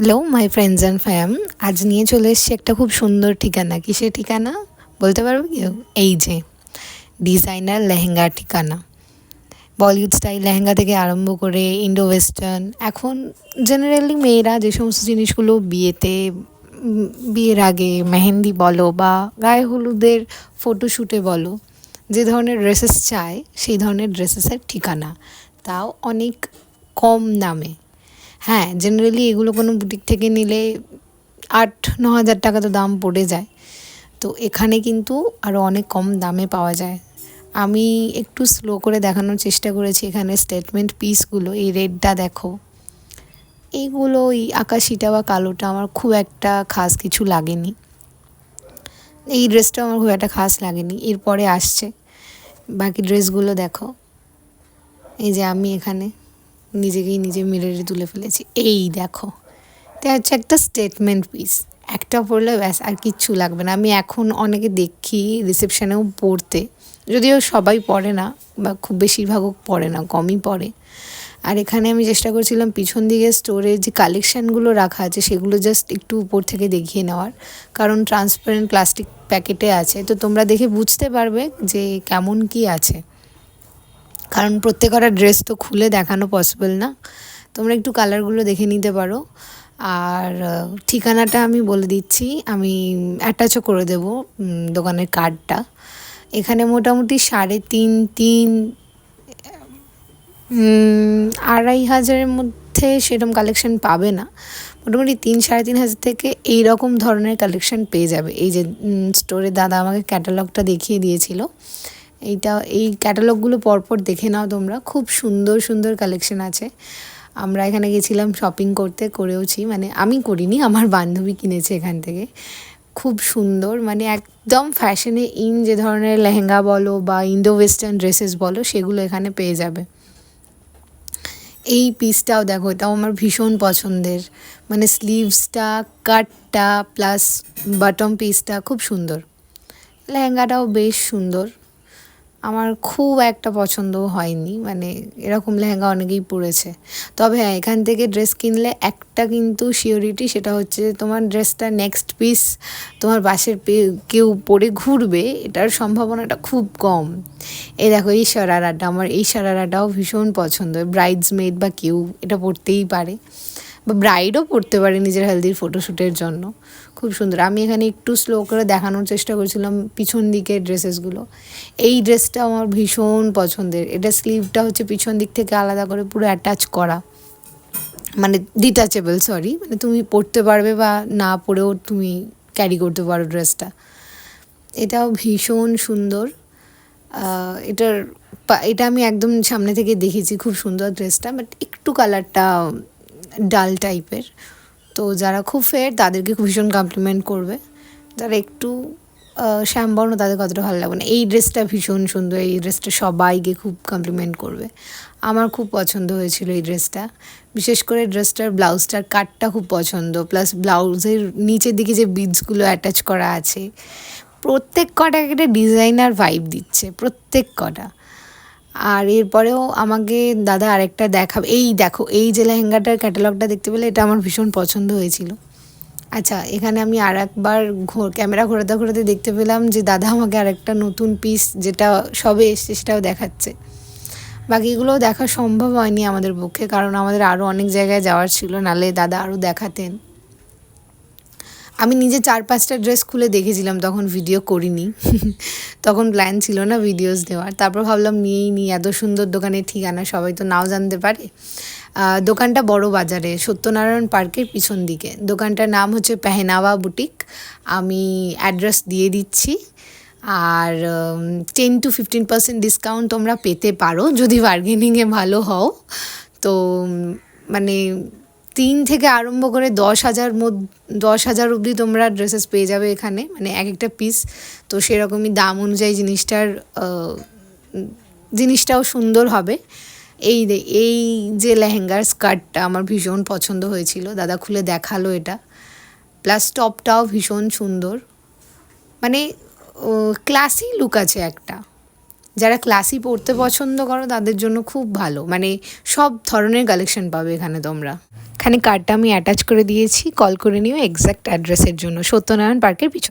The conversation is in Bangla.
হ্যালো মাই ফ্রেন্ডস অ্যান্ড ফ্যাম, আজ নিয়ে চলে এসেছি একটা খুব সুন্দর ঠিকানা। কিসের ঠিকানা বলতে পারবে কেউ? এই যে ডিজাইনার লেহেঙ্গার ঠিকানা। বলিউড স্টাইল লেহেঙ্গা থেকে আরম্ভ করে ইন্ডো ওয়েস্টার্ন, এখন জেনারেলি মেয়েরা যে সমস্ত জিনিসগুলো বিয়েতে, বিয়ের আগে মেহেন্দি বলো বা গায়ে হলুদের ফটোশ্যুটে বলো, যে ধরনের ড্রেসেস চায় সেই ধরনের ড্রেসেসের ঠিকানা, তাও অনেক কম দামে। হ্যাঁ, জেনারেলি এগুলো কোনো বুটিক থেকে নিলে 8-9 হাজার টাকা তো দাম পড়ে যায়। তো এখানে কিন্তু আরও অনেক কম দামে পাওয়া যায়। আমি একটু স্লো করে দেখানোর চেষ্টা করেছি। এখানে স্টেটমেন্ট পিসগুলো, এই রেডটা দেখো, এইগুলো এই আকাশিটা বা কালোটা আমার খুব একটা খাস কিছু লাগেনি। এই ড্রেসটা আমার খুব একটা খাস লাগেনি। এরপরে আসছে বাকি ড্রেসগুলো দেখো। এই যে আমি এখানে নিজেকেই নিজে মিররে তুলে ফেলেছি, এই দেখো। এটা হচ্ছে একটা স্টেটমেন্ট পিস, একটা পরলে ব্যাস আর কিচ্ছু লাগবে না। আমি এখন অনেকে দেখি রিসেপশানেও পরতে, যদিও সবাই পরে না বা খুব বেশিরভাগও পরে না, কমই পরে। আর এখানে আমি চেষ্টা করছিলাম পিছন দিকে স্টোরে যে কালেকশানগুলো রাখা আছে সেগুলো জাস্ট একটু উপর থেকে দেখিয়ে নেওয়ার, কারণ ট্রান্সপারেন্ট প্লাস্টিক প্যাকেটে আছে, তো তোমরা দেখে বুঝতে পারবে যে কেমন কি আছে, কারণ প্রত্যেকটা ড্রেস তো খুলে দেখানো পসিবল না। তোমরা একটু কালারগুলো দেখে নিতে পারো। আর ঠিকানাটা আমি বলে দিচ্ছি, আমি অ্যাটাচও করে দেব দোকানের কার্ডটা। এখানে মোটামুটি 3.5 আড়াই হাজারের মধ্যে সেরকম কালেকশন পাবে না, মোটামুটি 3-3.5 হাজার থেকে এই রকম ধরনের কালেকশন পেয়ে যাবে। এই যে স্টোরে দাদা আমাকে ক্যাটালগটা দেখিয়ে দিয়েছিল, এই ক্যাটালগুলো পরপর দেখে নাও তোমরা, খুব সুন্দর সুন্দর কালেকশন আছে। আমরা এখানে গেছিলাম শপিং করেওছি, মানে আমি করিনি, আমার বান্ধবী কিনেছে এখান থেকে। খুব সুন্দর, মানে একদম ফ্যাশনে যে ধরনের লেহেঙ্গা বলো বা ইন্ডো ওয়েস্টার্ন ড্রেসেস বলো, সেগুলো এখানে পেয়ে যাবে। এই পিসটাও দেখো, এটাও আমার ভীষণ পছন্দের, মানে স্লিভসটা, কাটটা প্লাস বটম পিসটা খুব সুন্দর। লেহেঙ্গাটাও বেশ সুন্দর, আমার খুব একটা পছন্দ হয়নি, মানে এরকম লেহেঙ্গা অনেকেই পরেছে। তবে হ্যাঁ, এখান থেকে ড্রেস কিনলে একটা কিন্তু শিওরিটি, সেটা হচ্ছে তোমার ড্রেসটা নেক্সট পিস তোমার বাসের কেউ পরে ঘুরবে, এটার সম্ভাবনাটা খুব কম। এই দেখো, এই শারারাটা, আমার এই শারারাটাও ভীষণ পছন্দ। ব্রাইডসমেড বা কেউ এটা পরতেই পারে, বা ব্রাইডও পরতে পারে নিজের হেলদির ফটোশ্যুটের জন্য। খুব সুন্দর। আমি এখানে একটু স্লো করে দেখানোর চেষ্টা করছিলাম পিছন দিকের ড্রেসেসগুলো। এই ড্রেসটা আমার ভীষণ পছন্দের। এটা স্লিভটা হচ্ছে পিছন দিক থেকে আলাদা করে পুরো অ্যাটাচ করা, মানে ডিটাচেবল, মানে তুমি পরতে পারবে বা না পরেও তুমি ক্যারি করতে পারো ড্রেসটা। এটাও ভীষণ সুন্দর। এটা আমি একদম সামনে থেকে দেখেছি, খুব সুন্দর ড্রেসটা, বাট একটু কালারটা ডাল টাইপের। তো যারা খুব ফেয়ার তাদেরকে ভীষণ কমপ্লিমেন্ট করবে, যারা একটু শ্যামবর্ণ তাদের কতটা ভালো লাগবে না। এই ড্রেসটা ভীষণ সুন্দর, এই ড্রেসটা সবাইকে খুব কমপ্লিমেন্ট করবে। আমার খুব পছন্দ হয়েছিল এই ড্রেসটা, বিশেষ করে ড্রেসটার ব্লাউজটার কাটটা খুব পছন্দ, প্লাস ব্লাউজের নিচের দিকে যে বিডসগুলো অ্যাটাচ করা আছে, প্রত্যেক কটা একটা ডিজাইনার ভাইব দিচ্ছে প্রত্যেক কটা। আর এরপরেও আমাকে দাদা আরেকটা দেখাবে, এই দেখো, এই যে লেহেঙ্গাটার ক্যাটালগটা দেখতে পেলে, এটা আমার ভীষণ পছন্দ হয়েছিল। আচ্ছা, এখানে আমি আর একবার ক্যামেরা ঘোরাতে ঘোরাতে দেখতে পেলাম যে দাদা আমাকে আরেকটা নতুন পিস, যেটা সবে এসছে, সেটাও দেখাচ্ছে। বাকিগুলোও দেখা সম্ভব হয়নি আমাদের পক্ষে, কারণ আমাদের আরও অনেক জায়গায় যাওয়ার ছিল, নাহলে দাদা আরও দেখাতেন। আমি নিজে 4-5টা ড্রেস খুলে দেখেছিলাম, তখন ভিডিও করিনি তখন প্ল্যান ছিল না ভিডিওস দেওয়ার। তারপর ভাবলাম নিয়েই নিই, এত সুন্দর দোকানের ঠিকানা, সবাই তো নাও জানতে পারে। দোকানটা বড় বাজারে, সত্যনারায়ণ পার্কের পিছন দিকে। দোকানটার নাম হচ্ছে পেহনাওয়া বুটিক। আমি অ্যাড্রেস দিয়ে দিচ্ছি। আর 10-15% ডিসকাউন্ট তোমরা পেতে পারো যদি বার্গেনিংয়ে ভালো হও। তো মানে 3 থেকে আরম্ভ করে 10,000 অবধি তোমরা ড্রেসেস পেয়ে যাবে এখানে, মানে এক একটা পিস। তো সেরকমই দাম অনুযায়ী জিনিসটাও সুন্দর হবে। এই যে লেহেঙ্গার স্কার্টটা আমার ভীষণ পছন্দ হয়েছিল, দাদা খুলে দেখালো এটা, প্লাস টপটাও ভীষণ সুন্দর, মানে ক্লাসি লুক আছে একটা। যারা ক্লাসি পরতে পছন্দ করো তাদের জন্য খুব ভালো, মানে সব ধরনের কালেকশন পাবে এখানে তোমরা। এখানে কার্ডটা আমি অ্যাটাচ করে দিয়েছি, কল করে নিও এক্স্যাক্ট অ্যাড্রেসের জন্য, সত্যনারায়ণ পার্কের পিছনে।